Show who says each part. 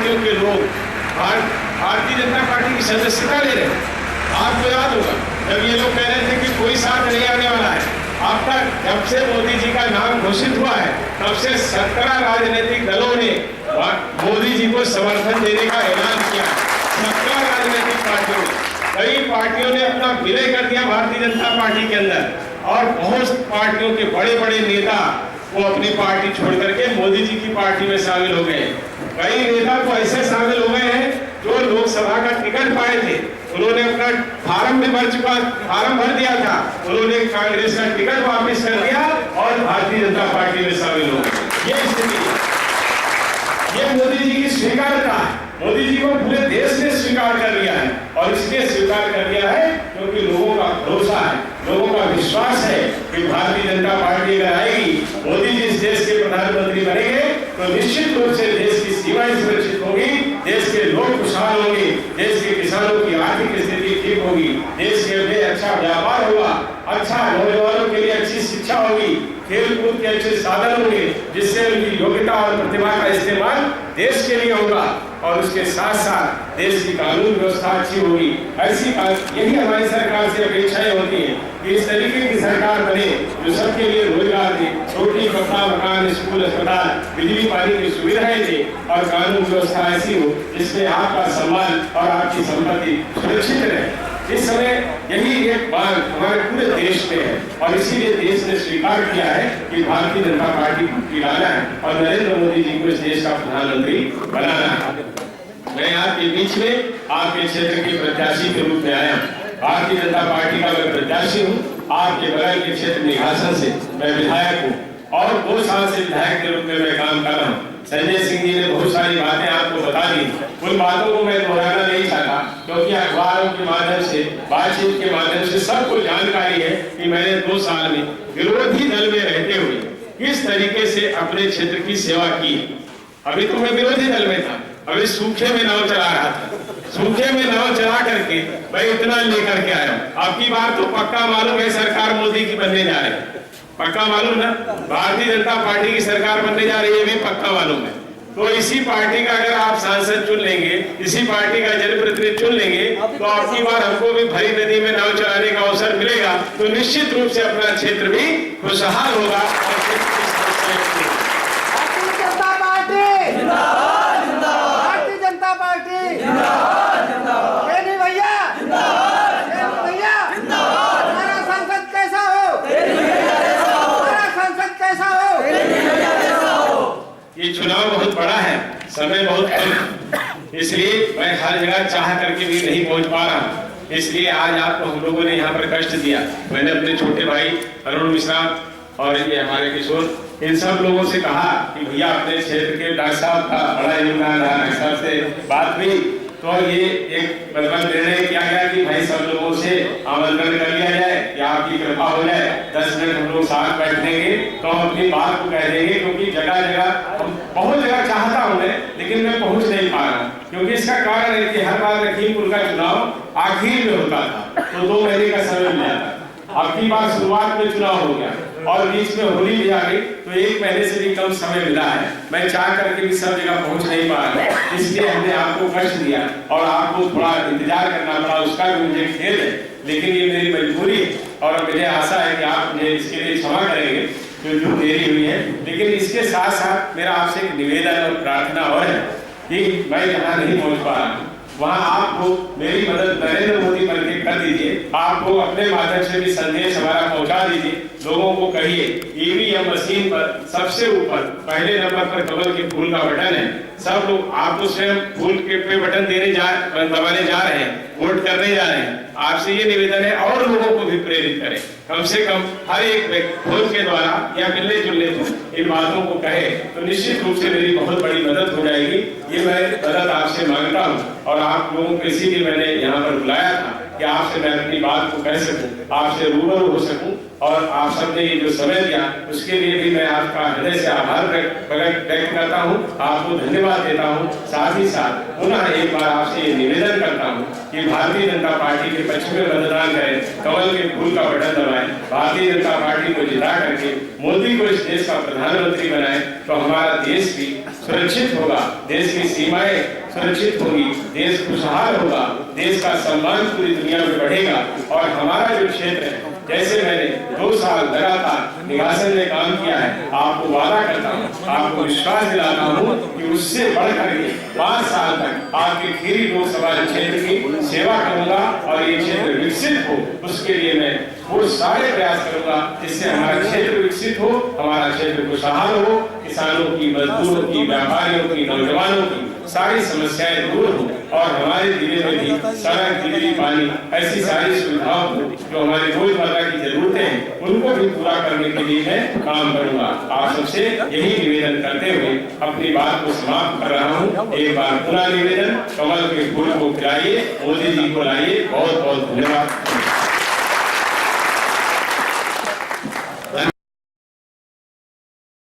Speaker 1: पार्टियों के लोग भारतीय जनता पार्टी की सदस्यता ले रहे हैं। आपको याद होगा जब ये लोग कह रहे थे कि कोई साथ नहीं आने वाला है, अब तक जब से मोदी जी का नाम घोषित हुआ है तब से 17 राजनीतिक दलों ने मोदी जी को समर्थन देने का ऐलान किया। 17 राजनीतिक पार्टियों, कई पार्टियों ने अपना विलय कर दिया भारतीय जनता पार्टी के अंदर, और बहुत पार्टियों के बड़े बड़े नेता वो अपनी पार्टी छोड़ करके मोदी जी की पार्टी में शामिल हो गए। कई नेता तो ऐसे शामिल हो गए हैं जो लोकसभा का टिकट पाए थे, उन्होंने अपना फार्म भी फार्म भर दिया था, उन्होंने कांग्रेस का टिकट वापस कर दिया और भारतीय जनता पार्टी में शामिल हो गए। ये स्थिति, ये मोदी जी की स्वीकारता है। मोदी जी को पूरे देश ने स्वीकार कर लिया है, और इसलिए स्वीकार कर लिया है क्योंकि लोगों का भरोसा है, लोगों का विश्वास है कि भारतीय जनता पार्टी अगर आएगी, मोदी जी इस देश के प्रधानमंत्री बनेंगे तो निश्चित रूप से देश की सीमाएं सुरक्षित होगी, देश के लोग खुशहाल होंगे, देश के किसानों की आर्थिक स्थिति ठीक होगी, देश के लिए अच्छा व्यापार होगा, अच्छा नौजवानों के लिए अच्छी शिक्षा होगी, खेल कूद के अच्छे साधन होंगे, जिससे उनकी योग्यता और प्रतिभा का इस्तेमाल देश के लिए होगा, और उसके साथ साथ देश की कानून व्यवस्था अच्छी होगी। ऐसी यही हमारी सरकार से अपेक्षाएं होती है कि इस तरीके की सरकार बने जो सबके लिए रोजगार दे, रोटी कपड़ा मकान स्कूल अस्पताल बिजली पानी की सुविधाएं दे, और कानून व्यवस्था ऐसी हो जिसमें आपका सम्मान और आपकी संपत्ति सुरक्षित रहे। इस समय यही एक बात हमारे पूरे देश में है, और इसीलिए देश ने स्वीकार किया है कि भारतीय जनता पार्टी को गिराना है और नरेंद्र मोदी जी को इस देश का प्रधानमंत्री बनाना है। मैं आपके बीच में आपके क्षेत्र के प्रत्याशी के रूप में आया हूँ। भारतीय जनता पार्टी का मैं प्रत्याशी हूँ। आपके बगल के क्षेत्र निघासन से मैं विधायक हूँ, और 2 साल से विधायक के रूप में मैं काम कर रहा हूँ। संजय सिंह जी ने बहुत सारी बातें आपको बता दी, उन बातों को मैं दोहराना नहीं चाहता, क्योंकि अखबारों के माध्यम से, बातचीत के माध्यम से सबको जानकारी है कि मैंने 2 साल में विरोधी दल में रहते हुए किस तरीके से अपने क्षेत्र की सेवा की। अभी तो मैं विरोधी दल में था, अभी सूखे में नाव चला रहा था, सूखे में नाव चला करके मैं इतना लेकर के आया हूँ। आपकी बात तो पक्का मालूम है, सरकार मोदी की बनने जा रही है, पक्का मालूम ना, भारतीय जनता पार्टी की सरकार बनने जा रही है, भी पक्का मालूम है। तो इसी पार्टी का अगर आप सांसद चुन लेंगे, इसी पार्टी का जनप्रतिनिधि चुन लेंगे, तो आपकी बार हमको भी भरी नदी में नाव चलाने का अवसर मिलेगा, तो निश्चित रूप से अपना क्षेत्र भी खुशहाल होगा। ये चुनाव बहुत बड़ा है, समय बहुत कम, इसलिए मैं हर जगह चाह करके भी नहीं पहुंच पा रहा हूं। इसलिए आज आपको हम लोगों ने यहाँ पर कष्ट दिया। मैंने अपने छोटे भाई अरुण मिश्रा और ये हमारे किशोर, इन सब लोगों से कहा कि भैया अपने क्षेत्र के डॉक्टर साहब का बड़ा योगदान रहा, डॉक्टर साहब से बात हुई तो ये एक मतलब निर्णय किया गया कि भाई सब लोगों से आमंत्रण कर लिया जाए कि आपकी कृपा हो जाए, 10 मिनट हम लोग साथ बैठेंगे तो हम अपनी बात को कह देंगे, क्योंकि जगह जगह बहुत जगह चाहता हूँ मैं, लेकिन मैं पहुँच नहीं पा रहा हूँ। क्योंकि इसका कारण है कि हर बार लखीमपुर का चुनाव आखिर में होता था तो 2 महीने का समय मिल जाता, अब की बार शुरुआत में चुनाव हो गया और बीच में होली भी आ गई, तो 1 महीने से भी कम समय मिला है। मैं चाह करके भी सब जगह पहुंच नहीं पा रहा, इसलिए हमने आपको कष्ट दिया और आपको थोड़ा इंतजार करना पड़ा, उसका भी मुझे खेद है, लेकिन ये मेरी मजबूरी है और मुझे आशा है कि आप मुझे इसके लिए क्षमा करेंगे जो देरी हुई है। लेकिन इसके साथ साथ मेरा आपसे एक निवेदन और प्रार्थना और है कि मैं यहाँ नहीं पहुँच पा रहा हूँ, वहाँ आपको मेरी मदद नरेंद्र मोदी पर कर दीजिए, आपको अपने माध्यम से भी संदेश हमारा पहुँचा दीजिए। लोगों को कहिए ईवीएम मशीन पर सबसे ऊपर पहले नंबर पर कमल के फूल का बटन है, सब लोग आपको स्वयं फूल के पे बटन दबाने जा रहे हैं, वोट करने जा रहे हैं। आपसे ये निवेदन है और लोगों को भी प्रेरित करें, कम से कम हर एक फोन के द्वारा या मिलने जुलने को इन बातों को कहे तो निश्चित रूप से मेरी बहुत बड़ी मदद हो जाएगी। ये मैं मदद आपसे मांगता हूँ और आप लोगों को इसीलिए मैंने यहाँ पर बुलाया था कि आपसे मैं अपनी बात को कह सकूं, आपसे रूबरू हो सकूं, और आप सबने ये जो समय दिया उसके लिए भी मैं आपका हृदय से आभार व्यक्त करता हूं, आपको धन्यवाद देता हूं। साथ ही साथ पुनः एक बार आपसे ये निवेदन करता हूं कि भारतीय जनता पार्टी के पक्ष में मतदान करें, कमल के फूल का बटन दबाएं, भारतीय जनता पार्टी को जिता करके मोदी को इस देश का प्रधानमंत्री बनाएं, तो हमारा देश भी सुरक्षित होगा, देश की सीमाएं सुरक्षित होगी, देश खुशहाल होगा, देश का सम्मान पूरी दुनिया में बढ़ेगा। और हमारा जो क्षेत्र है, जैसे मैंने 2 साल लगातार निगासन में काम किया है, आपको वादा करता हूँ, आपको विश्वास दिलाता हूँ कि उससे बढ़कर के 5 साल तक आपके खीरी लोकसभा क्षेत्र की सेवा करूंगा और ये क्षेत्र विकसित हो, उसके लिए मैं वो सारे प्रयास करूंगा जिससे हमारा क्षेत्र विकसित हो, हमारा क्षेत्र खुशहाल हो, किसानों की, मजदूरों की, व्यापारियों की, नौजवानों की सारी समस्याएं दूर हो और हमारे जिले में भी सड़क, बिजली, पानी ऐसी सारी सुविधाओं को जो हमारे रोजमर्रा की जरूरतें हैं उनको भी पूरा करने के लिए मैं काम करूंगा। आप सबसे यही निवेदन करते हुए अपनी बात को समाप्त कर रहा हूँ। एक बार पुनः निवेदन, कमल के फूल को खिलाइए, मोदी जी को लाइए। बहुत बहुत धन्यवाद।